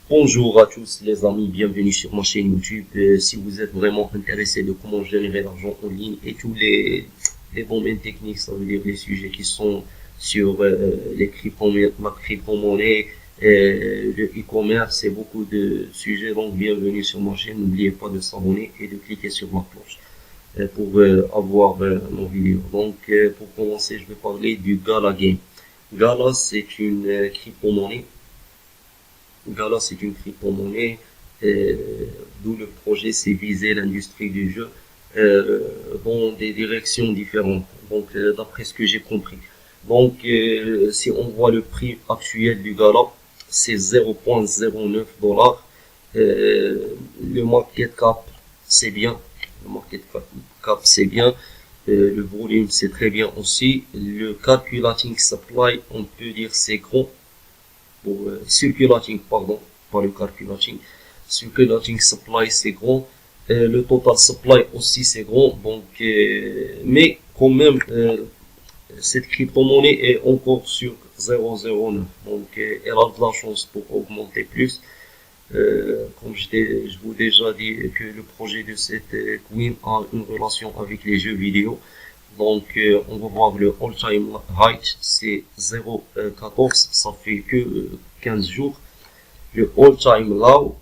Bonjour à tous les amis, bienvenue sur ma chaîne YouTube. Si vous êtes vraiment intéressé de comment générer l'argent en ligne et tous les domaines techniques, ça veut dire les sujets qui sont sur les crypto-monnaies, la crypto-monnaie, le e-commerce et beaucoup de sujets, donc bienvenue sur ma chaîne. N'oubliez pas de s'abonner et de cliquer sur la cloche pour avoir nos vidéos. Donc pour commencer, je vais parler du Gala Game. Gala, c'est une crypto-monnaie. Gala, c'est une crypto-monnaie, d'où le projet c'est viser l'industrie du jeu dans des directions différentes. Donc, d'après ce que j'ai compris. Donc, si on voit le prix actuel du Gala, c'est 0,09 dollars. Le market cap, c'est bien. Le market cap, c'est bien. Le volume, c'est très bien aussi. Le calculating supply, on peut dire c'est gros. Pour circulating, pardon, pas le calculating. Circulating supply, c'est gros. Le total supply aussi, c'est gros. Donc, mais quand même, cette crypto-monnaie est encore sur 0,09. Donc, elle a de la chance pour augmenter plus. Comme je vous ai déjà dit que le projet de cette coin a une relation avec les jeux vidéo. Donc, on va voir le all-time high, c'est 0,14, ça fait que 15 jours. Le all-time low,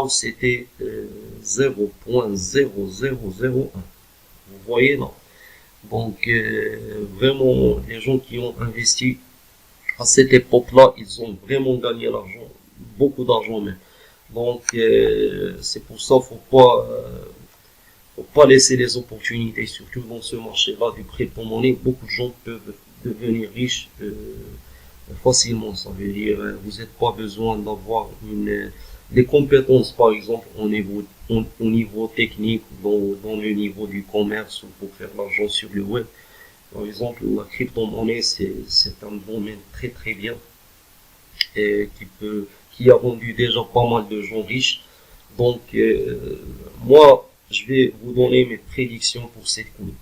c'était 0,0001. Vous voyez là. Donc, vraiment, les gens qui ont investi à cette époque-là, ils ont vraiment gagné l'argent, beaucoup d'argent même. Donc, c'est pour ça, faut pas laisser les opportunités, surtout dans ce marché-là du crypto-monnaie. Beaucoup de gens peuvent devenir riches facilement. Ça veut dire, vous n'avez pas besoin d'avoir des compétences, par exemple, au niveau technique, dans le niveau du commerce ou pour faire l'argent sur le web. Par exemple, la crypto-monnaie, c'est un domaine très très bien et qui a rendu déjà pas mal de gens riches. Donc, moi, je vais vous donner mes prédictions pour cette coin.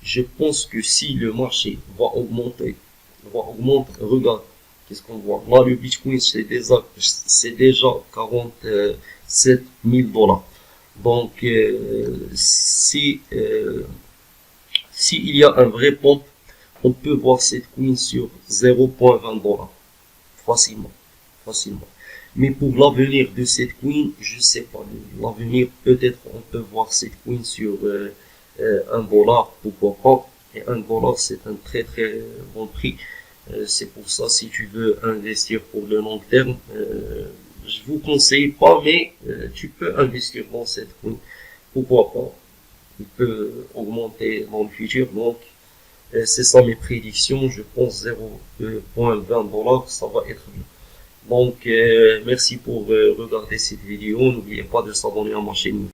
Je pense que si le marché va augmenter, regarde, qu'est-ce qu'on voit? Là, le Bitcoin, c'est déjà 47 000 dollars. Donc, si il y a un vrai pompe, on peut voir cette coin sur 0,20 dollars. Facilement. Mais pour l'avenir de cette coin, je sais pas. L'avenir, peut-être, on peut voir cette coin sur 1 dollar, pourquoi pas. Et 1 dollar, c'est un très très bon prix. C'est pour ça, si tu veux investir pour le long terme, je vous conseille pas, mais tu peux investir dans cette coin. Pourquoi pas. Il peut augmenter dans le futur. Donc, c'est ça mes prédictions. Je pense 0,20 dollars, ça va être bien. Donc, merci pour regarder cette vidéo. N'oubliez pas de s'abonner à ma chaîne.